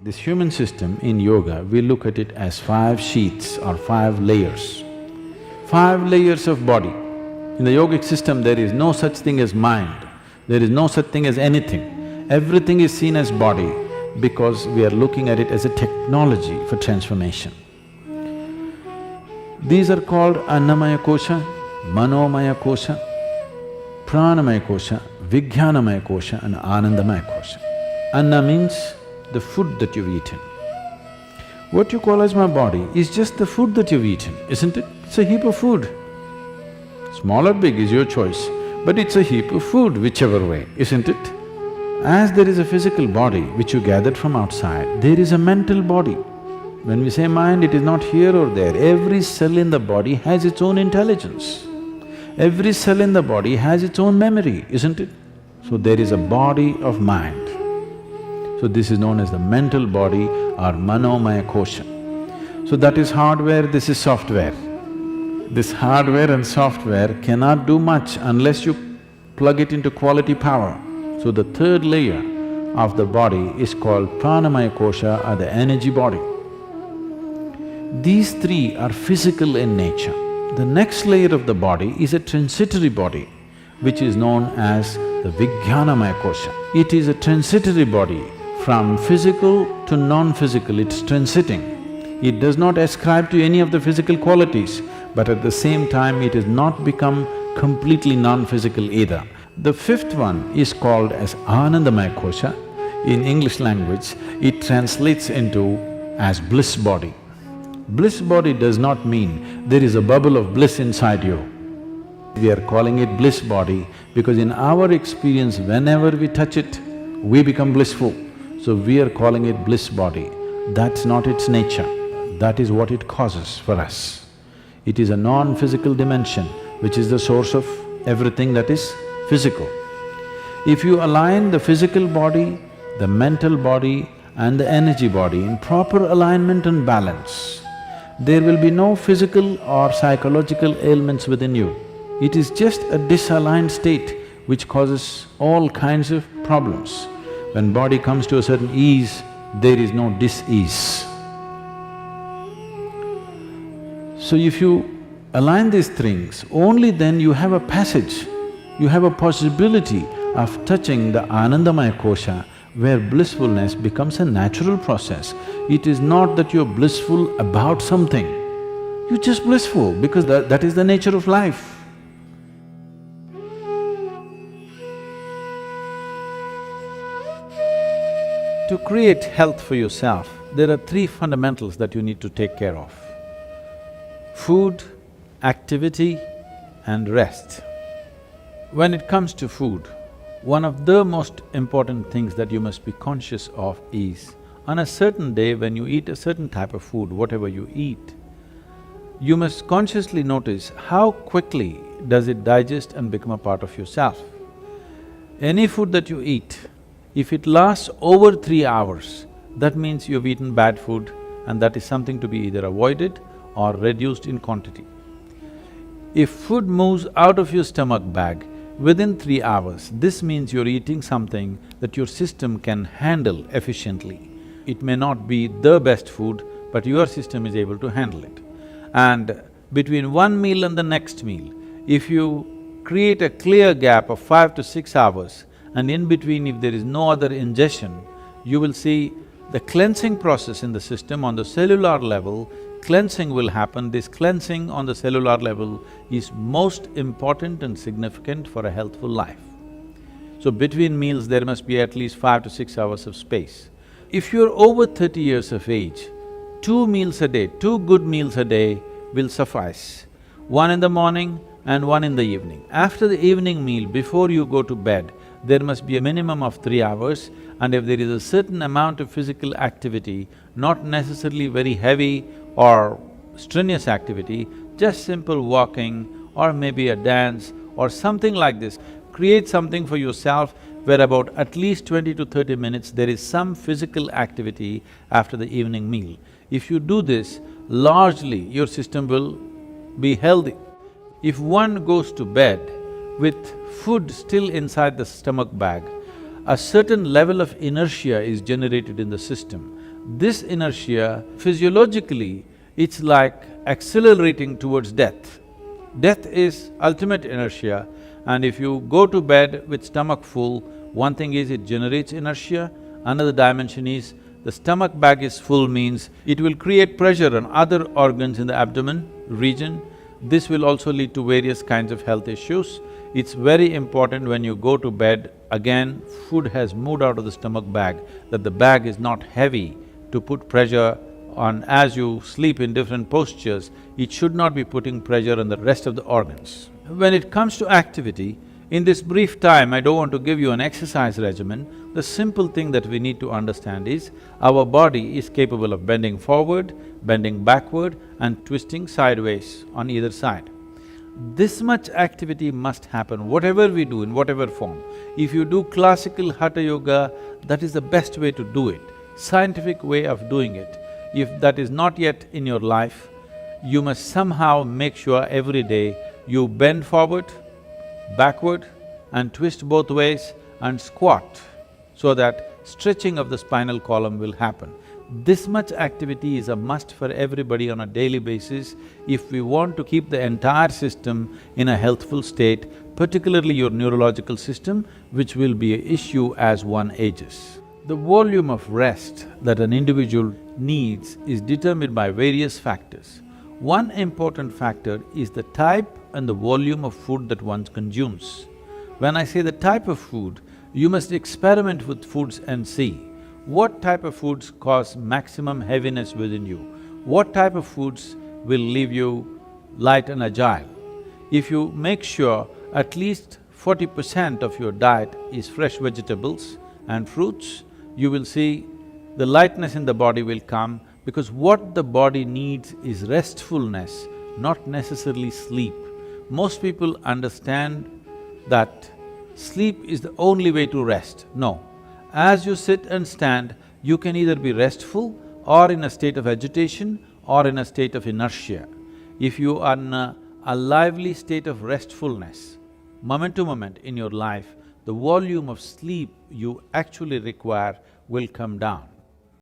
This human system in yoga, we look at it as 5 sheaths or 5 layers. 5 layers of body. In the yogic system, there is no such thing as mind, there is no such thing as anything. Everything is seen as body because we are looking at it as a technology for transformation. These are called Annamaya Kosha, Manomaya Kosha, Pranamaya Kosha, Vijnanamaya Kosha and Anandamaya Kosha. Anna means the food that you've eaten. What you call as my body is just the food that you've eaten, isn't it? It's a heap of food. Small or big is your choice, but it's a heap of food whichever way, isn't it? As there is a physical body which you gathered from outside, there is a mental body. When we say mind, it is not here or there. Every cell in the body has its own intelligence. Every cell in the body has its own memory, isn't it? So there is a body of mind. So this is known as the mental body or Manomaya Kosha. So that is hardware, this is software. This hardware and software cannot do much unless you plug it into quality power. So the third layer of the body is called Pranamaya Kosha or the energy body. These three are physical in nature. The next layer of the body is a transitory body, which is known as the Vijnanamaya Kosha. It is a transitory body. From physical to non-physical, it's transiting. It does not ascribe to any of the physical qualities, but at the same time it has not become completely non-physical either. The fifth one is called as Anandamaya Kosha. In English language, it translates into as bliss body. Bliss body does not mean there is a bubble of bliss inside you. We are calling it bliss body because in our experience, whenever we touch it, we become blissful. So we are calling it bliss body. That's not its nature, that is what it causes for us. It is a non-physical dimension which is the source of everything that is physical. If you align the physical body, the mental body and the energy body in proper alignment and balance, there will be no physical or psychological ailments within you. It is just a disaligned state which causes all kinds of problems. When body comes to a certain ease, there is no dis-ease. So if you align these things, only then you have a passage, you have a possibility of touching the Anandamaya Kosha, where blissfulness becomes a natural process. It is not that you're blissful about something, you're just blissful because that is the nature of life. To create health for yourself, there are 3 fundamentals that you need to take care of: food, activity and rest. When it comes to food, one of the most important things that you must be conscious of is, on a certain day when you eat a certain type of food, whatever you eat, you must consciously notice how quickly does it digest and become a part of yourself. Any food that you eat, if it lasts over 3 hours, that means you've eaten bad food and that is something to be either avoided or reduced in quantity. If food moves out of your stomach bag within 3 hours, this means you're eating something that your system can handle efficiently. It may not be the best food, but your system is able to handle it. And between one meal and the next meal, if you create a clear gap of 5 to 6 hours, and in between if there is no other ingestion, you will see the cleansing process in the system on the cellular level, cleansing will happen. This cleansing on the cellular level is most important and significant for a healthful life. So between meals there must be at least 5 to 6 hours of space. If you're over 30 years of age, 2 meals a day, 2 good meals a day will suffice. One in the morning and one in the evening. After the evening meal, before you go to bed, there must be a minimum of 3 hours, and if there is a certain amount of physical activity, not necessarily very heavy or strenuous activity, just simple walking or maybe a dance or something like this, create something for yourself where about at least 20 to 30 minutes there is some physical activity after the evening meal. If you do this, largely your system will be healthy. If one goes to bed with food still inside the stomach bag, a certain level of inertia is generated in the system. This inertia, physiologically, it's like accelerating towards death. Death is ultimate inertia, and if you go to bed with stomach full, one thing is it generates inertia, another dimension is the stomach bag is full means it will create pressure on other organs in the abdomen region. This will also lead to various kinds of health issues. It's very important when you go to bed, again, food has moved out of the stomach bag, that the bag is not heavy to put pressure on as you sleep in different postures. It should not be putting pressure on the rest of the organs. When it comes to activity, in this brief time, I don't want to give you an exercise regimen. The simple thing that we need to understand is, our body is capable of bending forward, bending backward and twisting sideways on either side. This much activity must happen, whatever we do, in whatever form. If you do classical Hatha Yoga, that is the best way to do it, scientific way of doing it. If that is not yet in your life, you must somehow make sure every day you bend forward, backward and twist both ways and squat so that stretching of the spinal column will happen. This much activity is a must for everybody on a daily basis if we want to keep the entire system in a healthful state, particularly your neurological system, which will be an issue as one ages. The volume of rest that an individual needs is determined by various factors. One important factor is the type and the volume of food that one consumes. When I say the type of food, you must experiment with foods and see what type of foods cause maximum heaviness within you, what type of foods will leave you light and agile. If you make sure at least 40% of your diet is fresh vegetables and fruits, you will see the lightness in the body will come, because what the body needs is restfulness, not necessarily sleep. Most people understand that sleep is the only way to rest. No. As you sit and stand, you can either be restful or in a state of agitation or in a state of inertia. If you are in a lively state of restfulness, moment to moment in your life, the volume of sleep you actually require will come down.